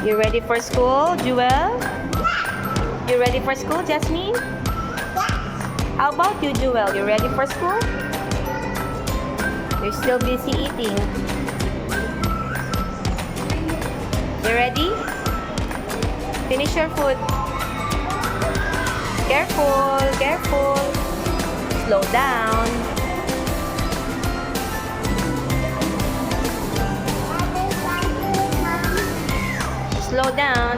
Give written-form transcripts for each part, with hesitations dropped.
You ready for school, Jewel? You ready for school, Jasmine? How about you, Jewel? You ready for school? You're still busy eating. You ready? Finish your food. Careful, careful. Slow down. Slow down.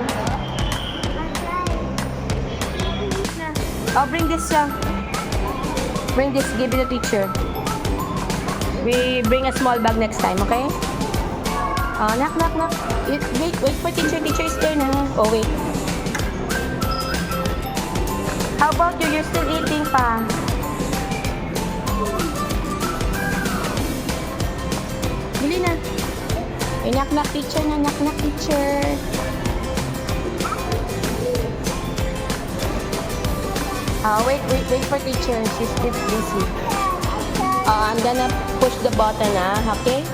Oh, bring this. Bring this. Give it to the teacher. We bring a small bag next time, okay? Oh, knock, knock, knock. Wait for teacher. Teacher is there na. Oh, wait. How about you? You're still eating pa. Bili na. Knock, knock, teacher na. Knock, knock, teacher. Wait for teacher. She's still busy. I'm gonna push the button, okay?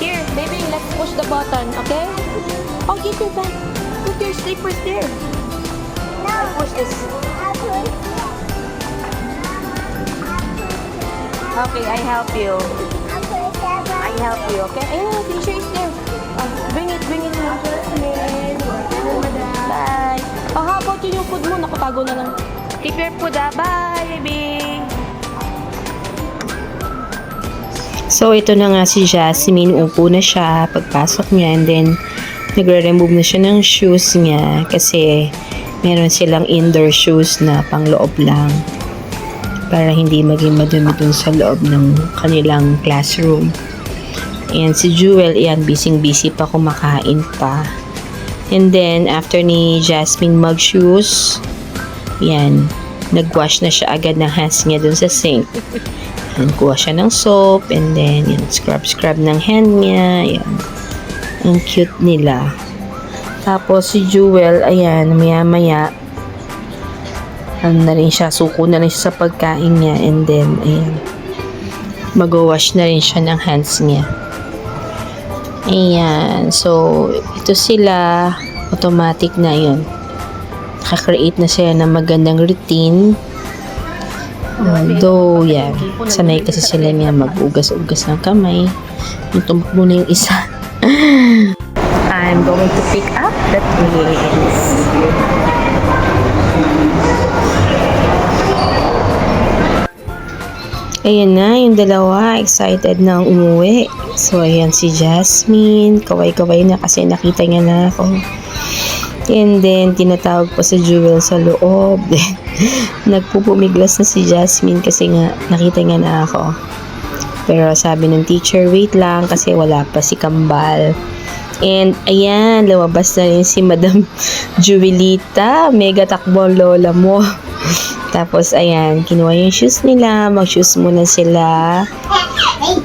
Here, baby, let's push the button, okay? Oh, get your bag. Put your slippers there. No. I'll push this. Okay, I help you. I help you, okay? Ayun, teacher is there. Bring it. Bye. How about yung food mo? Nakatago na lang. Keep your food, Bye, baby. So, ito na nga si Jasmine. Upo na siya pagpasok niya. And then, nagre-remove na siya ng shoes niya. Kasi, meron silang indoor shoes na pang loob lang. Para hindi maging madumi dun sa loob ng kanilang classroom. And si Jewel, yan, busy pa, kumakain pa. And then, after ni Jasmine mag-shoes, yan, nag-wash na siya agad ng hands niya dun sa sink. And kuha siya ng soap, and then, yan, scrub ng hand niya, yan. Ang cute nila. Tapos, si Jewel, ayan, maya-maya, ano na rin siya, suko na rin siya sa pagkain niya, and then, ayan, mag-wash na rin siya ng hands niya. Ayan. So, ito sila. Automatic na yun. Nakakreate na sila ng magandang routine. Although, yan. Sanay kasi sila niya mag-ugas-ugas ng kamay. Yung tumakbo na yung isa. I'm going to pick up the twins. Ayan na, yung dalawa, excited na umuwi. So, ayan si Jasmine, kaway-kaway na kasi nakita niya na ako. And then, tinatawag pa si Jewel sa loob. Then, nagpupumiglas na si Jasmine kasi nga, nakita niya na ako. Pero sabi ng teacher, wait lang kasi wala pa si Kambal. And, ayan, lumabas na rin si Madam Jewelita. Mega takbo ang lola mo. Tapos, ayan, kinuha yung shoes nila. Mag-shoes muna sila.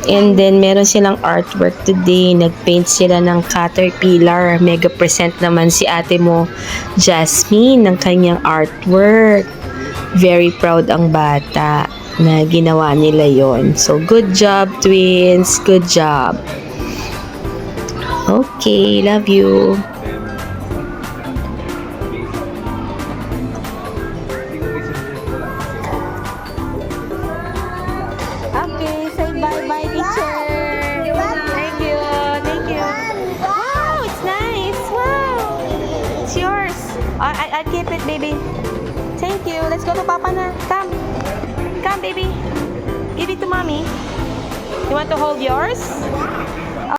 And then, meron silang artwork today. Nag-paint sila ng caterpillar. Mega present naman si ate mo, Jasmine, ng kanyang artwork. Very proud ang bata na ginawa nila yon. So, good job, twins. Good job. Okay, love you. Okay, say bye-bye, teacher. Thank you. Wow, it's nice. Wow. It's yours. I'll keep it, baby. Thank you. Let's go to Papa na. Come, baby. Give it to Mommy. You want to hold yours?